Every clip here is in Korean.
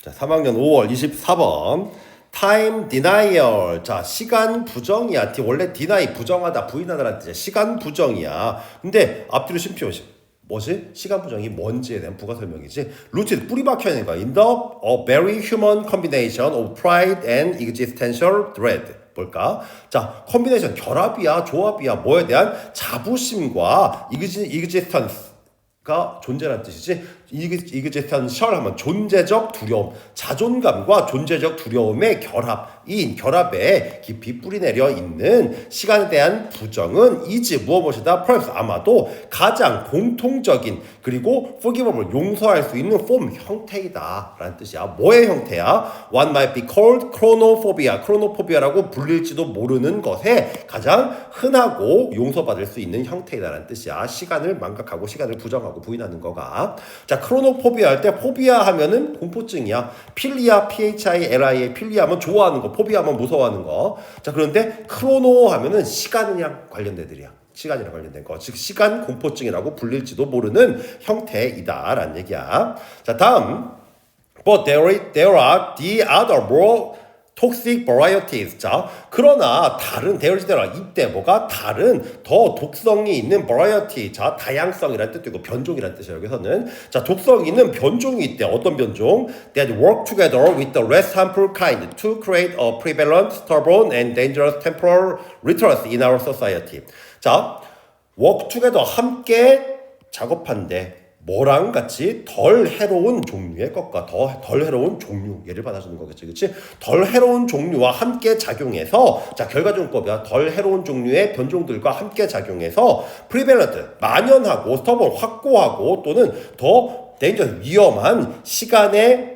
자, 3학년 5월 24번. time denial. 자, 시간 부정이야. 원래 deny 부정하다, 부인하다라는 뜻이야. 시간 부정이야. 근데 앞뒤로 쉼표 뭐지? 시간 부정이 뭔지에 대한 부가 설명이지. 루트 뿌리 박혀 있는 거야. In the a very human combination of pride and existential dread. 뭘까? 자, 컨비네이션 결합이야, 조합이야. 뭐에 대한 자부심과 existence가 존재라는 뜻이지. existential 하면 존재적 두려움, 자존감과 존재적 두려움의 결합에 깊이 뿌리내려 있는 시간에 대한 부정은 is 무엇이다? perhaps 아마도 가장 공통적인 그리고 forgivable 용서할 수 있는 form 형태이다 라는 뜻이야. 뭐의 형태야? What might be called chronophobia. chronophobia라고 불릴지도 모르는 것에 가장 흔하고 용서받을 수 있는 형태이다라는 뜻이야. 시간을 망각하고 시간을 부정하고 부인하는 거가. 자, 크로노포비아 할 때 포비아 하면은 공포증이야. 필리아, PHILIA, 필리아 하면 좋아하는 거, 포비아 하면 무서워하는 거. 자, 그런데 크로노 하면은 시간이랑 관련된 애들이야. 시간이랑 관련된 거. 즉 시간 공포증이라고 불릴지도 모르는 형태이다라는 얘기야. 자, 다음. But there are the other more toxic varieties. 자, 그러나 다른 이때 뭐가 다른 더 독성이 있는 variety. 자, 다양성이라는 뜻도 있고 변종이라는 뜻이에요. 여기서는 자, 독성이 있는 변종이 있대. 어떤 변종? That work together with the less harmful kind to create a prevalent, stubborn, and dangerous temporal literacy in our society. 자, work together 함께 작업한대. 뭐랑 같이 덜 해로운 종류의 것과 덜 해로운 종류 예를 받아주는 거겠지, 그렇지? 덜 해로운 종류와 함께 작용해서 자, 결과정법이야. 덜 해로운 종류의 변종들과 함께 작용해서 prevalent 만연하고 stubborn 확고하고 또는 더 dangerous 위험한 시간의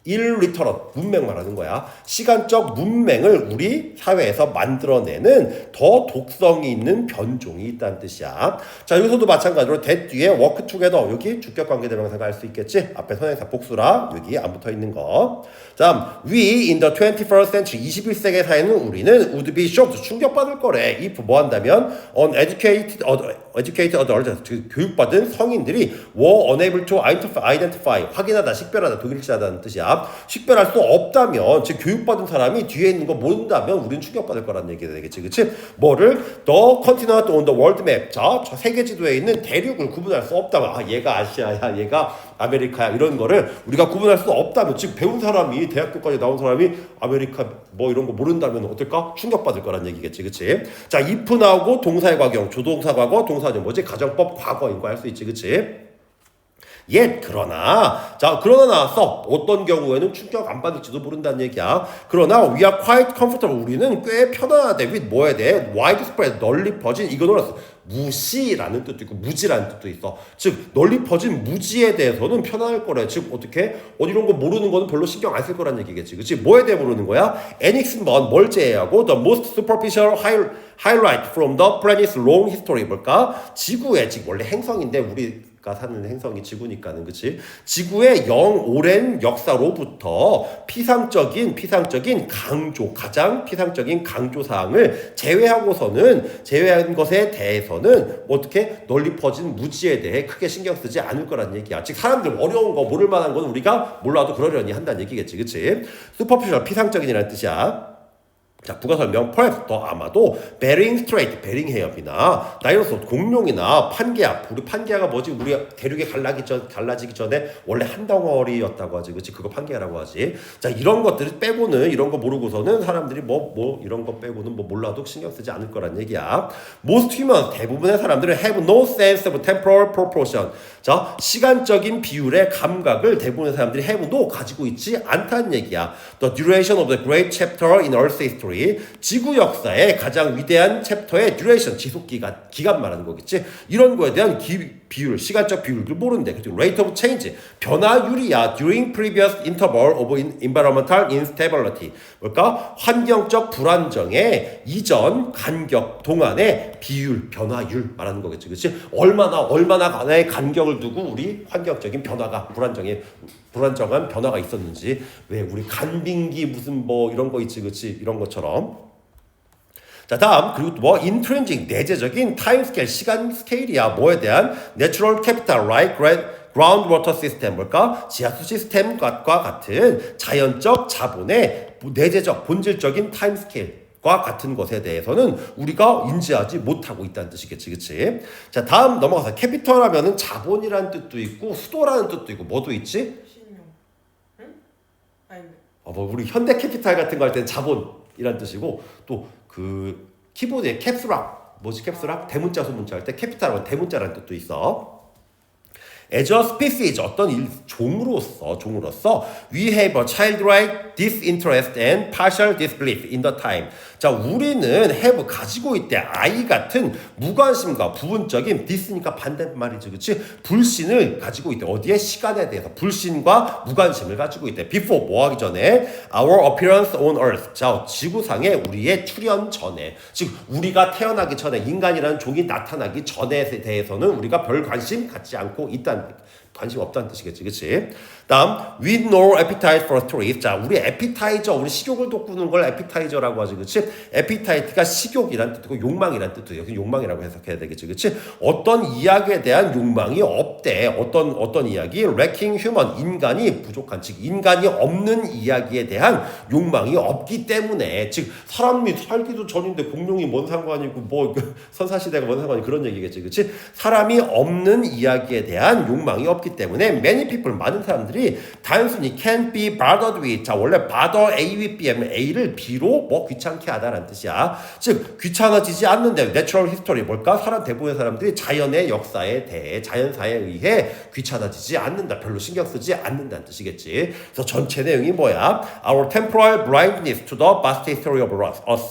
일리터럴 문맹 말하는 거야. 시간적 문맹을 우리 사회에서 만들어내는 더 독성이 있는 변종이 있다는 뜻이야. 자, 여기서도 마찬가지로 that 뒤에 work together 여기 주격 관계대명사가 할 수 있겠지. 앞에 선행사 복수라 여기 안 붙어 있는 거. 자, we in the 21st century 21세기 사회는 우리는 would be shocked 충격받을 거래. if 뭐 한다면 uneducated adults 교육받은 성인들이 were unable to identify 확인하다, 식별하다, 독일시하다는 뜻이야. 식별할 수 없다면, 즉 교육받은 사람이 뒤에 있는 거 모른다면 우리는 충격받을 거라는 얘기가 되겠지, 그렇지? 뭐를 the continent on the world map. 자, 저 세계 지도에 있는 대륙을 구분할 수 없다면, 아, 얘가 아시아야, 얘가 아메리카야, 이런 거를 우리가 구분할 수 없다면, 즉 배운 사람이 대학교까지 나온 사람이 아메리카 뭐 이런 거 모른다면 어떨까? 충격받을 거라는 얘기겠지, 그렇지? 자, if 나오고 동사의 과경, 조동사 과거, 동사는 뭐지? 가정법 과거인 거 할 수 있지, 그렇지? 그러나 나왔어. 어떤 경우에는 충격 안 받을지도 모른다는 얘기야. 그러나 we are quite comfortable. 우리는 꽤 편안하대. with 뭐에 대해? widespread, 널리 퍼진. 이거 놀았어. 무시라는 뜻도 있고 무지라는 뜻도 있어. 즉 널리 퍼진 무지에 대해서는 편안할 거래. 즉 어떻게? 이런 거 모르는 거는 별로 신경 안 쓸 거란 얘기겠지. 그치? 뭐에 대해 모르는 거야? anything 뭘 제외하고 the most superficial highlight from the planet's long history. 뭘까? 지구의, 즉 원래 행성인데 우리가 사는 행성이 지구니까는, 그치? 지구의 오랜 역사로부터 피상적인 가장 피상적인 강조 사항을 제외한 것에 대해서는 어떻게 널리 퍼진 무지에 대해 크게 신경 쓰지 않을 거라는 얘기야. 즉 사람들 어려운 거 모를 만한 건 우리가 몰라도 그러려니 한다는 얘기겠지, 그치? superficial 피상적인이라는 뜻이야. 자, 부가 설명, perhaps 더 아마도 베링 스트레이트, 베링 해협이나 다이노소스, 공룡이나 판게아. 우리 판게아가 뭐지? 우리 대륙에 갈라지기 전에 원래 한 덩어리였다고 하지, 그렇지? 그거 판게아라고 하지. 자, 이런 것들을 빼고는, 이런 거 모르고서는 사람들이 이런 거 빼고는 몰라도 신경 쓰지 않을 거란 얘기야. Most humans, 대부분의 사람들은 have no sense of temporal proportion. 자, 시간적인 비율의 감각을 대부분의 사람들이 have no 가지고 있지 않다는 얘기야. The duration of the great chapter in Earth's history. 지구 역사의 가장 위대한 챕터의 duration, 기간 말하는 거겠지. 이런 거에 대한 비율, 시간적 비율을 모른대. 그리고 rate of change, 변화율이야. during previous interval of environmental instability. 뭘까? 환경적 불안정의 이전 간격 동안의 비율, 변화율 말하는 거겠지, 그렇지? 얼마나 간의 간격을 두고 우리 환경적인 변화가 불안정한 변화가 있었는지. 왜 우리 간빙기 무슨 이런 거 있지, 그렇지? 이런 것처럼. 자, 다음. 그리고 intrinsic 내재적인 타임 스케일, 시간 스케일이야. 뭐에 대한? natural capital, right? groundwater system 뭘까? 지하수 시스템과 같은 자연적 자본의 내재적 본질적인 타임스케일과 같은 것에 대해서는 우리가 인지하지 못하고 있다는 뜻이겠지, 그치? 자, 다음 넘어가서 캐피털 하면은 자본이라는 뜻도 있고 수도라는 뜻도 있고 뭐도 있지? 신용. 응? 아닌데. 뭐 우리 현대 캐피탈 같은 거 할 때는 자본이란 뜻이고 또 그 키보드에 캡스락 뭐지 캡스락 대문자 소문자 할 때 캐피탈은 대문자라는 뜻도 있어. As a species 어떤 종으로서 we have a childlike disinterest and partial disbelief in the time. 자, 우리는 have 가지고 있대 아이 같은 무관심과 부분적인 dis니까 반대말이지, 그렇지? 불신을 가지고 있대. 어디에? 시간에 대해서 불신과 무관심을 가지고 있대. Before 뭐 하기 전에 our appearance on earth. 자, 지구상에 우리의 출현 전에, 즉 우리가 태어나기 전에 인간이라는 종이 나타나기 전에 대해서는 우리가 별 관심 갖지 않고 있다는 관심 없다는 뜻이겠지, 그렇지? 다음, with no appetite for stories. 자, 우리 에피타이저, 우리 식욕을 돋구는 걸 에피타이저라고 하지, 그렇지? 에피타이트가 식욕이란 뜻이고 욕망이란 뜻도 여기 욕망이라고 해석해야 되겠지, 그렇지? 어떤 이야기에 대한 욕망이 없대. 어떤 이야기? lacking human, 인간이 부족한, 즉 인간이 없는 이야기에 대한 욕망이 없기 때문에, 즉 사람이 살기도 전인데 공룡이 뭔 상관이고 뭐 선사시대가 뭔 상관이 그런 얘기겠지, 그렇지? 사람이 없는 이야기에 대한 욕망이 없기 때문에 many people, 많은 사람들이 단순히 can't be bothered with. 자, 원래 bother A with B 하면 A를 B로 뭐 귀찮게 하다라는 뜻이야. 즉 귀찮아지지 않는데 natural history 뭘까? 사람 대부분의 사람들이 자연의 역사에 대해 자연사에 의해 귀찮아지지 않는다. 별로 신경 쓰지 않는다는 뜻이겠지. 그래서 전체 내용이 뭐야? Our temporal blindness to the vast history of us.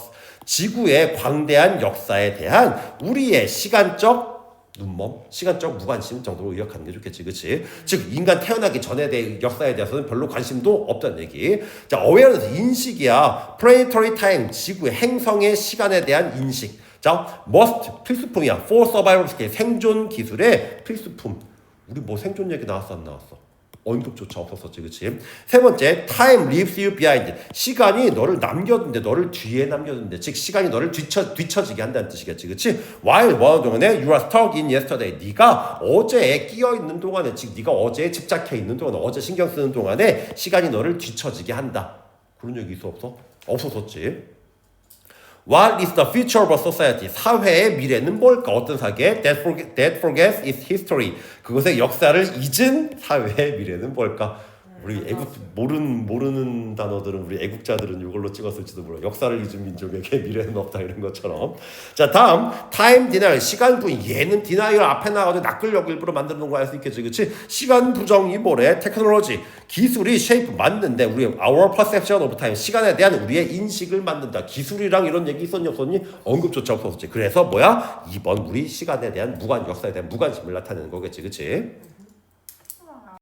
지구의 광대한 역사에 대한 우리의 시간적 눈먼, 시간적 무관심 정도로 요약하는 게 좋겠지, 그치? 즉 인간 태어나기 전에 대해 역사에 대해서는 별로 관심도 없다는 얘기. 자, awareness 인식이야. planetary time 지구의 행성의 시간에 대한 인식. 자, must 필수품이야. for survival skill 생존 기술의 필수품. 우리 뭐 생존 얘기 나왔어 안 나왔어? 언급조차 없었었지, 그치? 세 번째, time leaves you behind. 시간이 너를 남겨둔대, 너를 뒤에 남겨둔대. 즉, 시간이 너를 뒤처지게 한다는 뜻이겠지, 그치? While 뭐하는 동안에 you are stuck in yesterday. 네가 어제에 끼어 있는 동안에, 즉, 네가 어제에 집착해 있는 동안에, 어제 신경 쓰는 동안에 시간이 너를 뒤처지게 한다. 그런 얘기 있어 없어? 없었었지. What is the future of a society? 사회의 미래는 뭘까? 어떤 사계? That forgets its history. 그것의 역사를 잊은 사회의 미래는 뭘까? 우리 모르는 단어들은 우리 애국자들은 이걸로 찍었을지도 몰라. 역사를 잊은 민족에게 미래는 없다 이런 것처럼. 자, 다음 타임 디나이얼 시간 부인. 얘는 디나이얼 앞에 나가서 낚으려고 일부러 만드는 거 알 수 있겠지, 그렇지? 시간 부정이 뭐래? 테크놀로지 기술이 쉐이프 만든데 우리 our perception of time 시간에 대한 우리의 인식을 만든다. 기술이랑 이런 얘기 있었니 없었니? 언급조차 없었지. 그래서 뭐야? 2번 우리 시간에 대한 역사에 대한 무관심을 나타내는 거겠지, 그렇지?